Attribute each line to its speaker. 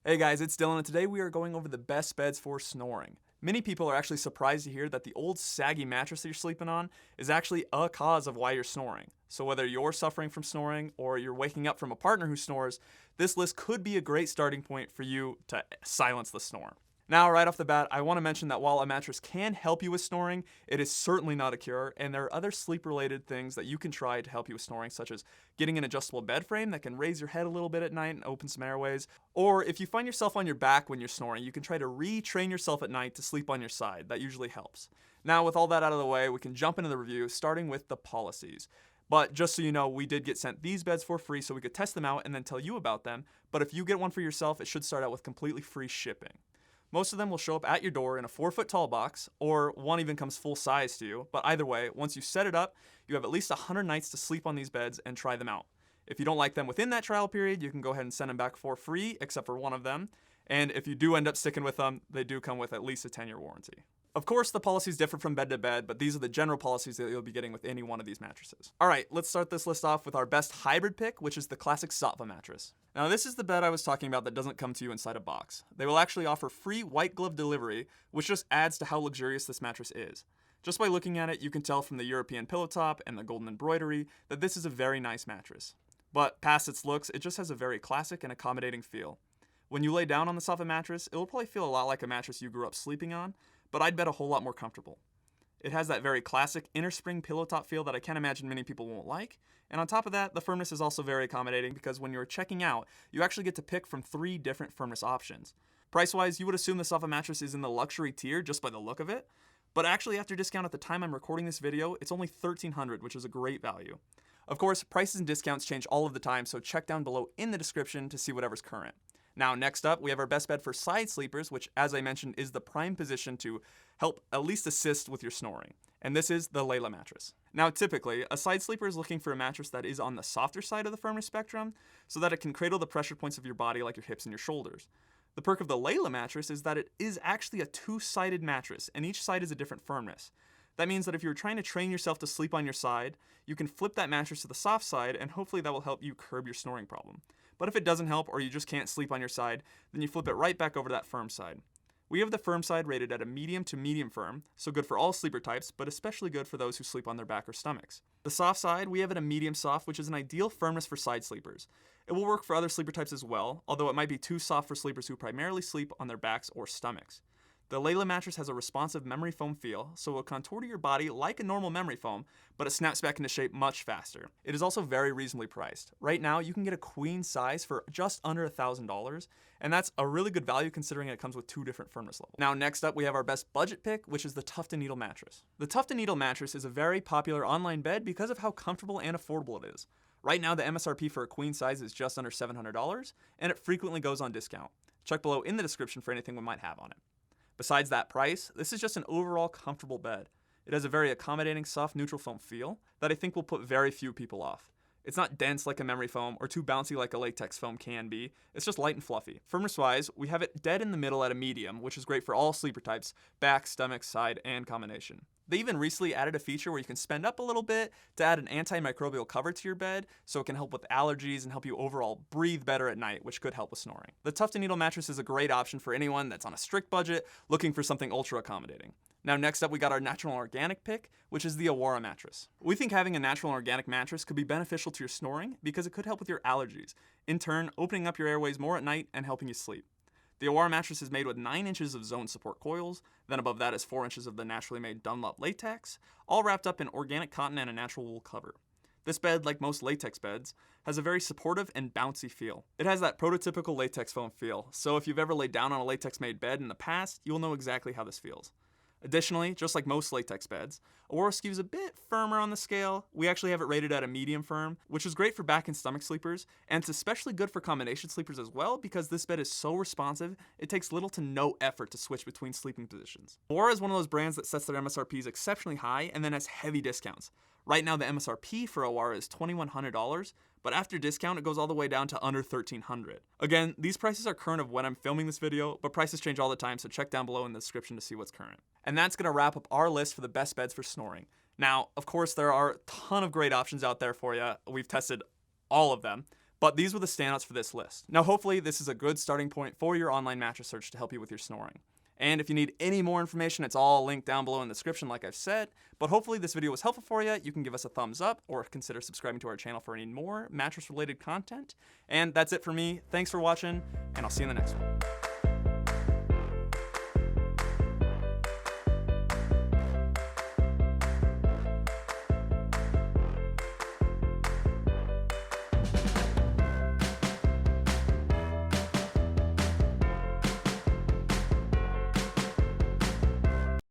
Speaker 1: Hey guys, it's Dylan, and today we are going over the best beds for snoring. Many people are actually surprised to hear that the old saggy mattress that you're sleeping on is actually a cause of why you're snoring. So whether you're suffering from snoring or you're waking up from a partner who snores, this list could be a great starting point for you to silence the snore. Now, right off the bat, I want to mention that while a mattress can help you with snoring, it is certainly not a cure, and there are other sleep-related things that you can try to help you with snoring, such as getting an adjustable bed frame that can raise your head a little bit at night and open some airways. Or if you find yourself on your back when you're snoring, you can try to retrain yourself at night to sleep on your side. That usually helps. Now, with all that out of the way, we can jump into the review, starting with the policies. But just so you know, we did get sent these beds for free so we could test them out and then tell you about them. But if you get one for yourself, it should start out with completely free shipping. Most of them will show up at your door in a 4-foot tall box, or one even comes full size to you. But either way, once you set it up, you have at least 100 nights to sleep on these beds and try them out. If you don't like them within that trial period, you can go ahead and send them back for free, except for one of them. And if you do end up sticking with them, they do come with at least a 10-year warranty. Of course, the policies differ from bed to bed, but these are the general policies that you'll be getting with any one of these mattresses. All right, let's start this list off with our best hybrid pick, which is the classic Saatva mattress. Now, this is the bed I was talking about that doesn't come to you inside a box. They will actually offer free white glove delivery, which just adds to how luxurious this mattress is. Just by looking at it, you can tell from the European pillow top and the golden embroidery that this is a very nice mattress. But past its looks, it just has a very classic and accommodating feel. When you lay down on the Saatva mattress, it will probably feel a lot like a mattress you grew up sleeping on, but I'd bet a whole lot more comfortable. It has that very classic inner spring pillow top feel that I can't imagine many people won't like, and on top of that, the firmness is also very accommodating because when you're checking out, you actually get to pick from 3 different firmness options. Price-wise, you would assume the Saatva mattress is in the luxury tier just by the look of it, but actually after discount at the time I'm recording this video, it's only $1,300, which is a great value. Of course, prices and discounts change all of the time, so check down below in the description to see whatever's current. Now, next up, we have our best bed for side sleepers, which, as I mentioned, is the prime position to help at least assist with your snoring. And this is the Layla Mattress. Now, typically, a side sleeper is looking for a mattress that is on the softer side of the firmness spectrum, so that it can cradle the pressure points of your body like your hips and your shoulders. The perk of the Layla mattress is that it is actually a 2-sided mattress, and each side is a different firmness. That means that if you're trying to train yourself to sleep on your side, you can flip that mattress to the soft side, and hopefully that will help you curb your snoring problem. But if it doesn't help, or you just can't sleep on your side, then you flip it right back over to that firm side. We have the firm side rated at a medium to medium firm, so good for all sleeper types, but especially good for those who sleep on their back or stomachs. The soft side, we have at a medium soft, which is an ideal firmness for side sleepers. It will work for other sleeper types as well, although it might be too soft for sleepers who primarily sleep on their backs or stomachs. The Layla mattress has a responsive memory foam feel, so it will contour to your body like a normal memory foam, but it snaps back into shape much faster. It is also very reasonably priced. Right now, you can get a queen size for just under $1,000, and that's a really good value considering it comes with 2 different firmness levels. Now, next up, we have our best budget pick, which is the Tuft and Needle mattress. The Tuft and Needle mattress is a very popular online bed because of how comfortable and affordable it is. Right now, the MSRP for a queen size is just under $700, and it frequently goes on discount. Check below in the description for anything we might have on it. Besides that price, this is just an overall comfortable bed. It has a very accommodating soft neutral foam feel that I think will put very few people off. It's not dense like a memory foam or too bouncy like a latex foam can be, it's just light and fluffy. Firmness-wise, we have it dead in the middle at a medium, which is great for all sleeper types, back, stomach, side, and combination. They even recently added a feature where you can spend up a little bit to add an antimicrobial cover to your bed so it can help with allergies and help you overall breathe better at night, which could help with snoring. The Tuft and Needle mattress is a great option for anyone that's on a strict budget looking for something ultra accommodating. Now, next up, we got our natural and organic pick, which is the Awara Mattress. We think having a natural and organic mattress could be beneficial to your snoring because it could help with your allergies, in turn opening up your airways more at night and helping you sleep. The Awara mattress is made with 9 inches of zone support coils, then above that is 4 inches of the naturally made Dunlop latex, all wrapped up in organic cotton and a natural wool cover. This bed, like most latex beds, has a very supportive and bouncy feel. It has that prototypical latex foam feel, so if you've ever laid down on a latex made bed in the past, you'll know exactly how this feels. Additionally, just like most latex beds, Awara skews a bit firmer on the scale. We actually have it rated at a medium firm, which is great for back and stomach sleepers, and it's especially good for combination sleepers as well because this bed is so responsive, it takes little to no effort to switch between sleeping positions. Awara is one of those brands that sets their MSRPs exceptionally high and then has heavy discounts. Right now, the MSRP for Awara is $2,100, but after discount, it goes all the way down to under $1,300. Again, these prices are current of when I'm filming this video, but prices change all the time, so check down below in the description to see what's current. And that's gonna wrap up our list for the best beds for snoring. Now, of course, there are a ton of great options out there for you. We've tested all of them, But these were the standouts for this list. Now hopefully this is a good starting point for your online mattress search to help you with your snoring. And if you need any more information, it's all linked down below in the description like I've said. But hopefully this video was helpful for you. You can give us a thumbs up or consider subscribing to our channel for any more mattress related content. And that's it for me. Thanks for watching, and I'll see you in the next one.